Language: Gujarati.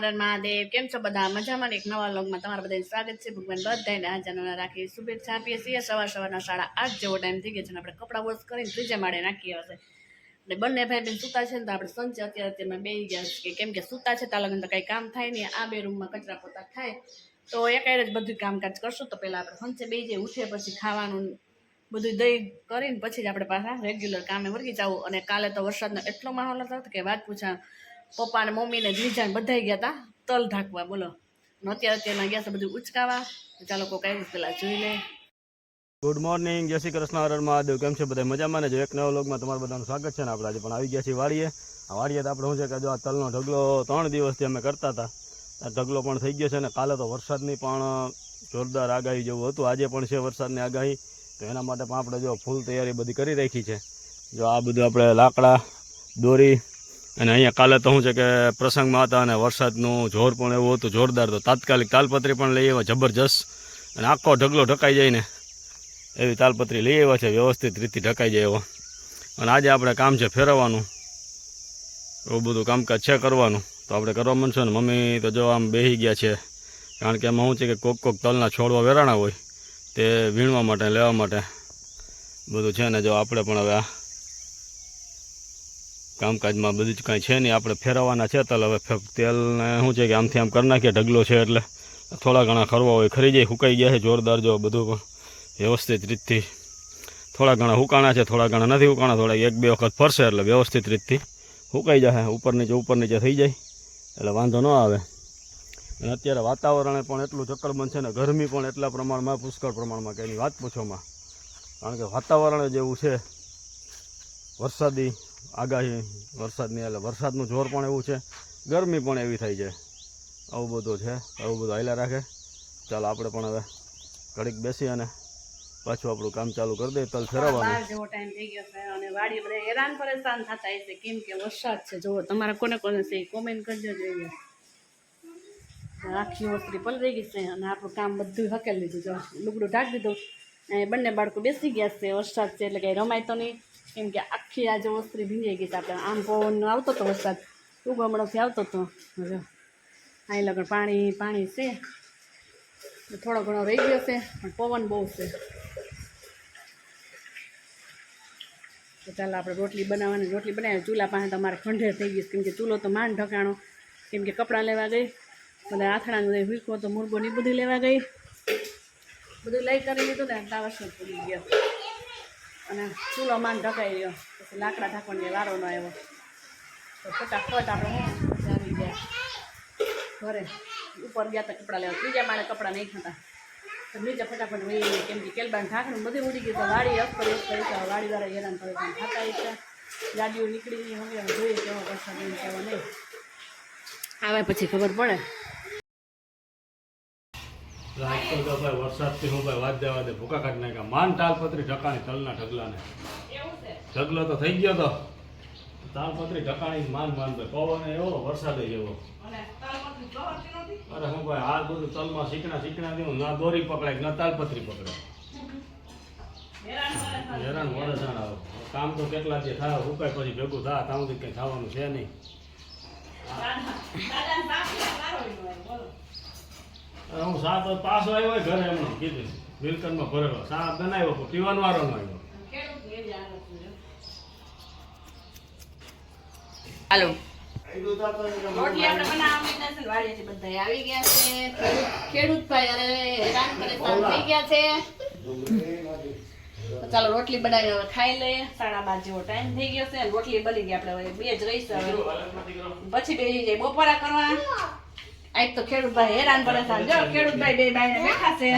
હર મહાદેવ કેમ છો બધા મજામાં એક નવા વ્લોગમાં તમારા બધાનું સ્વાગત છે ભગવાન બધાને હાજર રાખી શુભેચ્છા આપીએ છીએ સવારના 8:30 જેવો ટાઈમ થઈ ગયો છે અને આપણે કપડાં વોશ કરીને ત્રીજા માળે નાખી હશે એટલે બંને ભાઈ બેન સૂતા છે ને તો આપણે સંજે અત્યારે બે ગયા છે કેમ કે સૂતા છે ત્યાં લગન તો કંઈ કામ થાય નહીં આ બે રૂમમાં કચરા પોતા થાય તો એકાઈ જ બધું કામકાજ કરશું તો પહેલાં આપણે સંજે બે જે ઉઠે પછી ખાવાનું બધું દઈ કરીને પછી જ આપણે પાછા રેગ્યુલર કામે વળગી જવું અને કાલે તો વરસાદનો એટલો માહોલ હતો કે વાત પૂછા પપ્પા ને મમ્મી ને જીજાને બધા ગયા હતા તલ ઢાંકવા બોલો અત્યારે ગયા છે બધું ઉચકાવા ચાલો કોઈ કઈ પેલા જોઈ લે. ગુડ મોર્નિંગ, જય શ્રી કૃષ્ણ, હર હર મહાદેવ. કેમ છે બધા મજામાં ને? જો એક નવા વ્લોગમાં તમારું બધાનું સ્વાગત છે ને. આપણે આજે પણ આવી ગયા છીએ વાડીએ. આ વાડીએ તો આપણે શું છે કે જો આ તલનો ઢગલો 3 દિવસથી અમે કરતા હતા આ ઢગલો પણ થઈ ગયો છે ને કાલે તો વરસાદની પણ જોરદાર આગાહી જેવું હતું. આજે પણ છે વરસાદની આગાહી, તો એના માટે પણ આપણે જો ફૂલ તૈયારી બધી કરી રાખી છે. જો આ બધું આપણે લાકડા દોરી અને અહીંયા કાલે તો શું છે કે પ્રસંગમાં હતા અને વરસાદનું જોર પણ એવું હતું જોરદાર, તો તાત્કાલિક તાલપત્રી પણ લઈ આવ્યા જબરજસ્ત અને આખો ઢગલો ઢકાઈ જાય ને એવી તાલપત્રી લઈ આવ્યા છે, વ્યવસ્થિત રીતે ઢકાઈ જાય એવો. અને આજે આપણે કામ છે ફેરવવાનું, એવું બધું કામકાજ છે કરવાનું, તો આપણે કરવા માંડશું ને. મમ્મી તો જો આમ બેસી ગયા છે, કારણ કે એમાં શું છે કે કોક તલના છોડવા વેરાણા હોય તે વીણવા માટે લેવા માટે બધું છે ને. જો આપણે પણ હવે આ કામકાજમાં બધું જ કાંઈ છે નહીં, આપણે ફેરવવાના છે તલ. હવે તેલને શું છે કે આમથી આમ કરી નાખીએ, ઢગલો છે એટલે થોડા ઘણા ખરવા હોય ખરી જાય. સુકાઈ ગયા છે જોરદાર, જો બધું પણ વ્યવસ્થિત રીતથી. થોડા ઘણા હુકાણા છે, થોડા ઘણા નથી હુકાણા, થોડા 1-2 વખત ફરશે એટલે વ્યવસ્થિત રીતથી સુકાઈ જશે. ઉપર નીચે થઈ જાય એટલે વાંધો ન આવે. અને અત્યારે વાતાવરણ પણ એટલું ચક્કરબંધ છે ને ગરમી પણ એટલા પ્રમાણમાં પુષ્કળ પ્રમાણમાં કે એની વાત પૂછોમાં, કારણ કે વાતાવરણ જ એવું છે વરસાદી આગાહી વરસાદની, એટલે વરસાદનું જોર પણ એવું છે, ગરમી પણ એવી થઈ જાય. આવું બધું છે, આવું બધું હાલ્યા રાખે. ચાલો આપણે પણ હવે ઘડીક બેસી અને પાછું આપણું કામ ચાલુ કરી દઈએ તલ ફેરવવાનું. જેવો ટાઈમ થઈ ગયો છે અને વાડી બધા હેરાન પરેશાન થતા હશે કેમ કે વરસાદ છે. જો તમારે કોને કોને છે કોમેન્ટ કરજો. જોઈએ આખી ઓસરી પલળી ગઈ છે અને આપણું કામ બધું હકેલ લીધું. જો લુગડું ઢાંકી દીધું અને બંને બાળકો બેસી ગયા છે. વરસાદ છે એટલે કંઈ રમાય તો નહીં કેમ કે આખી આજે ઓસરી ભીંજાઈ ગઈ છે. આપણે આમ પવન આવતો હતો, વરસાદ ઉગમણોથી આવતો હતો. જો અહીં લગન પાણી છે, થોડો ઘણો રહી ગયો છે પણ પવન બહુ છે. તો ચાલો આપણે રોટલી બનાવી. ચૂલા પાસે તમારે ખંડેર થઈ ગઈ કેમ કે ચૂલો તો માંડ ઢકાણો, કેમ કે કપડાં લેવા ગઈ, બધા આથણાનું બધું વીકો તો મુરગો ની બધું લેવા ગઈ, બધું લઈ કરી લીધું ને તાવસ પડી ગયો અને ચૂલો માંડ ઢકાઈ રહ્યો. પછી લાકડા ઢાંકવાની વારો ન આવ્યો તો ફટાફટ આપણે આવી ગયા ઘરે. ઉપર ગયા હતા કપડાં લેવા, ત્રીજા માળે કપડાં નહીં ખાતા તો નીચે ફટાફટ વહી કેમ કે કેલબાન ઢાંકણું બધું ઉડી ગયું. તો વાડી અસ્તર વાડીવાળા હેરાન પરેશાન થતા છે. ગાડીઓ નીકળી હવે જોઈએ કેવો વરસાદ કેવો નહીં આવે પછી ખબર પડે. આજકાલ તો ભાઈ વરસાદથી હું ભાઈ વાત દેવા દે ભૂકા કાઢી નાખ્યા. માન તાલપત્રી ઢકાણી તલના ઢગલાને ઢગલો તો થઈ ગયો તો તાલપત્રી ઢકાણી માન ભાઈ પવન એવો વરસાદ એવો. અરે હું ભાઈ હાલ બધું તલમાં શીકણા દેવું, ના દોરી પકડાય ના તાલપત્રી પકડાય. હેરાન વરસાદ આવે. કામ તો કેટલા જે થાય હુકાય પછી ભેગું થાય, ત્યાં સુધી કંઈ થવાનું છે નહીં. હું સાત પાછો આવ્યો હોય ઘરે એમનો કીધું વિલકનમાં ભરેલો સાત બનાવ્યો પણ પીવાનો વારો ન આવ્યો. હાલો રોટલી આપણે બનાવવા માંડ્યા છે. વાડીએથી બધા આવી ગયા છે. ખેડૂત ભાઈ અરે હેરાન પરેશાન થઈ ગયા છે. ચાલો રોટલી બનાવી હવે ખાઈ લઈએ. 12:30 જેવો ટાઈમ થઈ ગયો છે. રોટલી બની ગઈ, આપણે હવે બે જ રહીશું હવે પછી બેસી જાય બપોરા કરવા. આજ તો ખેડૂતભાઈ હેરાન પરેશાન. જો ખેડૂતભાઈ બે બાઈને બેઠા છે.